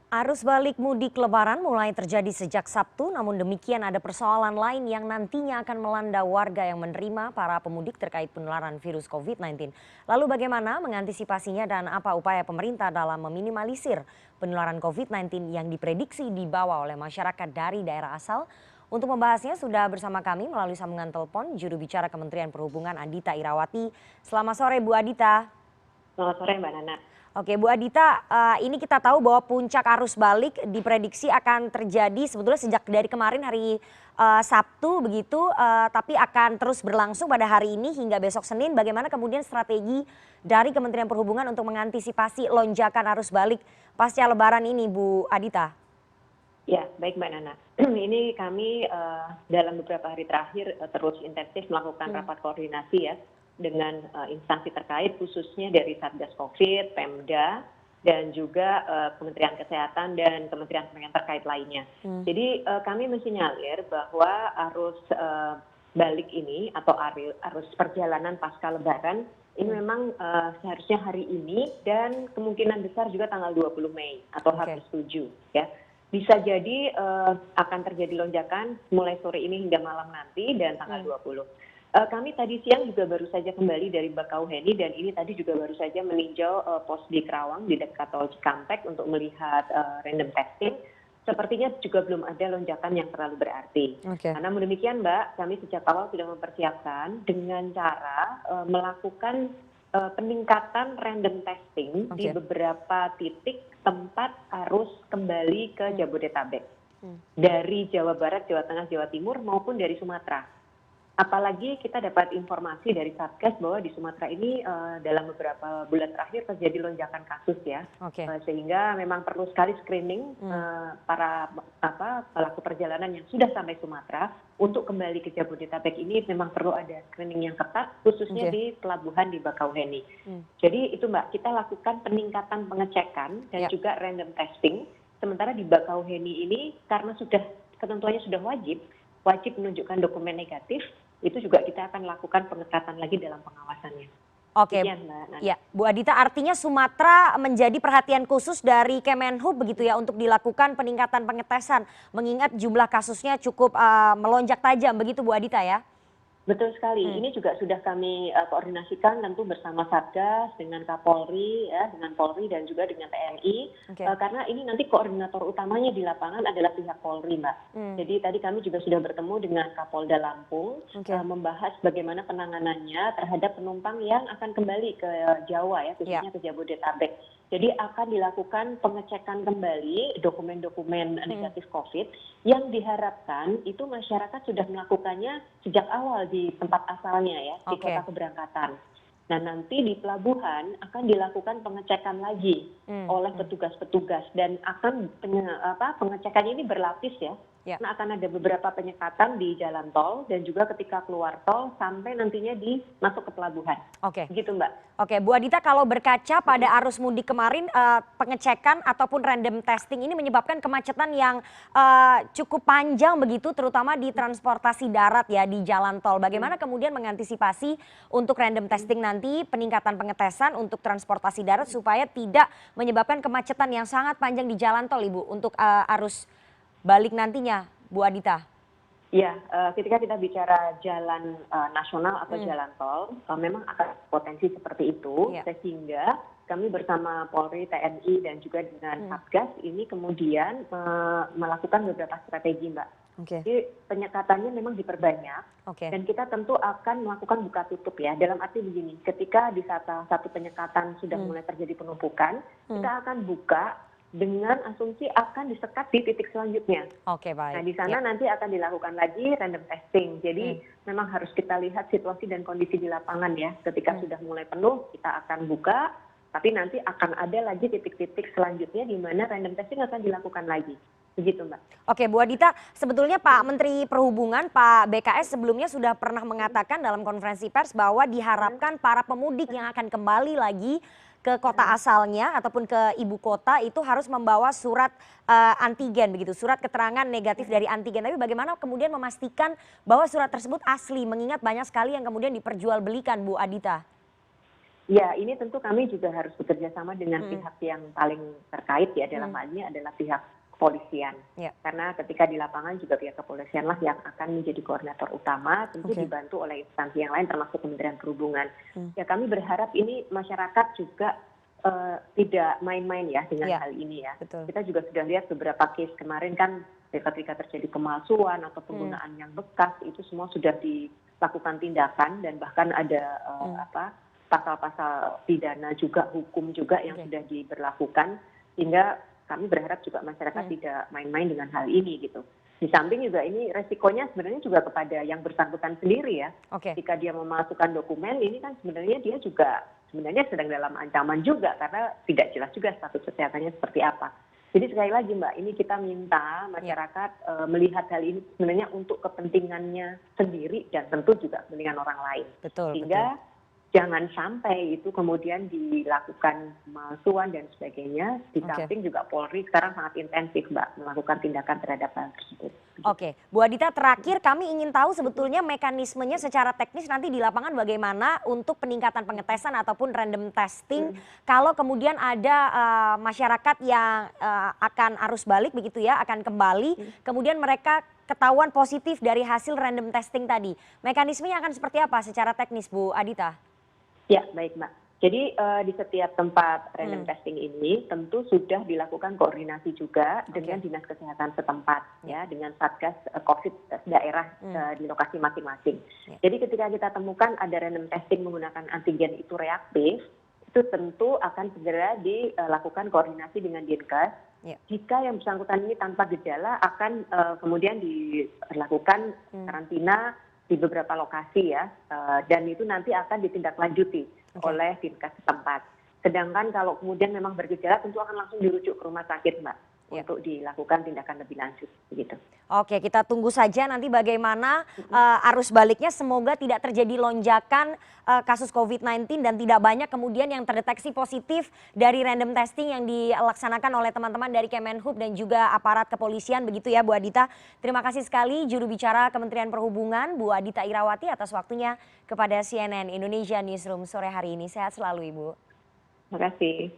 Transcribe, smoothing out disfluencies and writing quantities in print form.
Arus balik mudik Lebaran mulai terjadi sejak Sabtu, namun demikian ada persoalan lain yang nantinya akan melanda warga yang menerima para pemudik terkait penularan virus COVID-19. Lalu bagaimana mengantisipasinya dan apa upaya pemerintah dalam meminimalisir penularan COVID-19 yang diprediksi dibawa oleh masyarakat dari daerah asal? Untuk membahasnya sudah bersama kami melalui sambungan telepon juru bicara Kementerian Perhubungan Adhita Irawati. Selamat sore Bu Adhita. Selamat sore Mbak Nana. Oke Bu Adhita, ini kita tahu bahwa puncak arus balik diprediksi akan terjadi sebetulnya sejak dari kemarin hari Sabtu begitu, tapi akan terus berlangsung pada hari ini hingga besok Senin. Bagaimana kemudian strategi dari Kementerian Perhubungan untuk mengantisipasi lonjakan arus balik pasca Lebaran ini Bu Adhita? Ya, baik Mbak Nana. Ini kami dalam beberapa hari terakhir terus intensif melakukan rapat koordinasi ya dengan instansi terkait khususnya dari Satgas Covid, Pemda, dan juga Kementerian Kesehatan dan kementerian-kementerian terkait lainnya. Jadi kami mensinyalir bahwa arus balik ini atau arus perjalanan pasca Lebaran ini memang seharusnya hari ini dan kemungkinan besar juga tanggal 20 Mei atau H+7 ya. Bisa jadi akan terjadi lonjakan mulai sore ini hingga malam nanti dan tanggal 20. Kami tadi siang juga baru saja kembali dari Bakauheni dan ini tadi juga baru saja meninjau pos di Kerawang di dekat tol Cikampek untuk melihat random testing. Sepertinya juga belum ada lonjakan yang terlalu berarti. Namun demikian Mbak, kami sejak awal sudah mempersiapkan dengan cara melakukan peningkatan random testing di beberapa titik tempat arus kembali ke Jabodetabek. Dari Jawa Barat, Jawa Tengah, Jawa Timur maupun dari Sumatera. Apalagi kita dapat informasi dari Satgas bahwa di Sumatera ini dalam beberapa bulan terakhir terjadi lonjakan kasus ya. Sehingga memang perlu sekali screening para pelaku perjalanan yang sudah sampai Sumatera untuk kembali ke Jabodetabek ini memang perlu ada screening yang ketat khususnya di pelabuhan di Bakauheni. Jadi itu Mbak, kita lakukan peningkatan pengecekan dan juga random testing. Sementara di Bakauheni ini karena ketentuannya sudah wajib menunjukkan dokumen negatif, itu juga kita akan lakukan pengetatan lagi dalam pengawasannya. Oke, ya Bu Adhita, artinya Sumatera menjadi perhatian khusus dari Kemenhub begitu ya untuk dilakukan peningkatan pengetesan, mengingat jumlah kasusnya cukup melonjak tajam begitu Bu Adhita ya? Betul sekali, ini juga sudah kami koordinasikan tentu bersama Satgas dengan Kapolri, ya, dengan Polri dan juga dengan TNI, karena ini nanti koordinator utamanya di lapangan adalah pihak Polri Mbak. Jadi tadi kami juga sudah bertemu dengan Kapolda Lampung, membahas bagaimana penanganannya terhadap penumpang yang akan kembali ke Jawa ya, khususnya ke Jabodetabek. Jadi akan dilakukan pengecekan kembali dokumen-dokumen negatif COVID yang diharapkan itu masyarakat sudah melakukannya sejak awal di tempat asalnya ya, di kota keberangkatan. Nah nanti di pelabuhan akan dilakukan pengecekan lagi oleh petugas-petugas dan akan pengecekan ini berlapis ya. Nah akan ada beberapa penyekatan di jalan tol dan juga ketika keluar tol sampai nantinya masuk ke pelabuhan. Gitu Mbak. Oke Bu Adhita, kalau berkaca pada arus mudik kemarin pengecekan ataupun random testing ini menyebabkan kemacetan yang cukup panjang begitu terutama di transportasi darat ya di jalan tol. Bagaimana kemudian mengantisipasi untuk random testing nanti peningkatan pengetesan untuk transportasi darat supaya tidak menyebabkan kemacetan yang sangat panjang di jalan tol Ibu untuk arus balik nantinya Bu Adhita? Ya, ketika kita bicara jalan nasional atau jalan tol, memang akan potensi seperti itu, sehingga kami bersama Polri, TNI, dan juga dengan Satgas ini kemudian melakukan beberapa strategi Mbak. Jadi penyekatannya memang diperbanyak, dan kita tentu akan melakukan buka tutup ya, dalam arti begini, ketika di satu penyekatan sudah mulai terjadi penumpukan, kita akan buka dengan asumsi akan disekat di titik selanjutnya. Nah di sana nanti akan dilakukan lagi random testing. Jadi memang harus kita lihat situasi dan kondisi di lapangan ya. Ketika sudah mulai penuh kita akan buka, tapi nanti akan ada lagi titik-titik selanjutnya di mana random testing akan dilakukan lagi. Begitu Mbak. Oke Bu Adhita, sebetulnya Pak Menteri Perhubungan Pak BKS sebelumnya sudah pernah mengatakan dalam konferensi pers bahwa diharapkan para pemudik yang akan kembali lagi ke kota asalnya ataupun ke ibu kota itu harus membawa surat antigen begitu, surat keterangan negatif dari antigen. Tapi bagaimana kemudian memastikan bahwa surat tersebut asli mengingat banyak sekali yang kemudian diperjualbelikan Bu Adhita? Ya, ini tentu kami juga harus bekerja sama dengan pihak yang paling terkait ya, dalam hal ini adalah pihak kepolisian. Ya. Karena ketika di lapangan juga pihak kepolisian lah yang akan menjadi koordinator utama, tentu dibantu oleh instansi yang lain termasuk Kementerian Perhubungan. Ya, kami berharap ini masyarakat juga tidak main-main ya dengan hal ini ya. Betul. Kita juga sudah lihat beberapa case kemarin kan ketika terjadi pemalsuan atau penggunaan yang bekas, itu semua sudah dilakukan tindakan dan bahkan ada pasal-pasal pidana juga, hukum juga yang sudah diberlakukan, sehingga kami berharap juga masyarakat tidak main-main dengan hal ini gitu. Di samping juga ini resikonya sebenarnya juga kepada yang bersangkutan sendiri ya. Ketika dia memasukkan dokumen ini kan sebenarnya dia juga sebenarnya sedang dalam ancaman juga karena tidak jelas juga status kesehatannya seperti apa. Jadi sekali lagi Mbak, ini kita minta masyarakat melihat hal ini sebenarnya untuk kepentingannya sendiri dan tentu juga kepentingan orang lain. Sehingga jangan sampai itu kemudian dilakukan pemalsuan dan sebagainya. Di samping juga Polri sekarang sangat intensif Mbak melakukan tindakan terhadap hal tersebut. Oke, Bu Adita, terakhir kami ingin tahu sebetulnya mekanismenya secara teknis nanti di lapangan bagaimana untuk peningkatan pengetesan ataupun random testing kalau kemudian ada masyarakat yang akan arus balik begitu ya, akan kembali, kemudian mereka ketahuan positif dari hasil random testing tadi. Mekanismenya akan seperti apa secara teknis Bu Adita? Ya, baik Mbak. Jadi di setiap tempat random testing ini tentu sudah dilakukan koordinasi juga dengan Dinas Kesehatan setempat, ya, dengan Satgas COVID daerah di lokasi masing-masing. Jadi ketika kita temukan ada random testing menggunakan antigen itu reaktif, itu tentu akan segera dilakukan koordinasi dengan Dinkes. Jika yang bersangkutan ini tanpa gejala akan kemudian dilakukan karantina di beberapa lokasi ya, dan itu nanti akan ditindaklanjuti oleh Dinkes setempat. Sedangkan kalau kemudian memang bergejala tentu akan langsung dirujuk ke rumah sakit Mbak untuk dilakukan tindakan lebih lanjut begitu. Oke, kita tunggu saja nanti bagaimana arus baliknya, semoga tidak terjadi lonjakan kasus COVID-19 dan tidak banyak kemudian yang terdeteksi positif dari random testing yang dilaksanakan oleh teman-teman dari Kemenhub dan juga aparat kepolisian begitu ya Bu Adita. Terima kasih sekali juru bicara Kementerian Perhubungan Bu Adita Irawati atas waktunya kepada CNN Indonesia Newsroom sore hari ini. Sehat selalu Ibu. Terima kasih.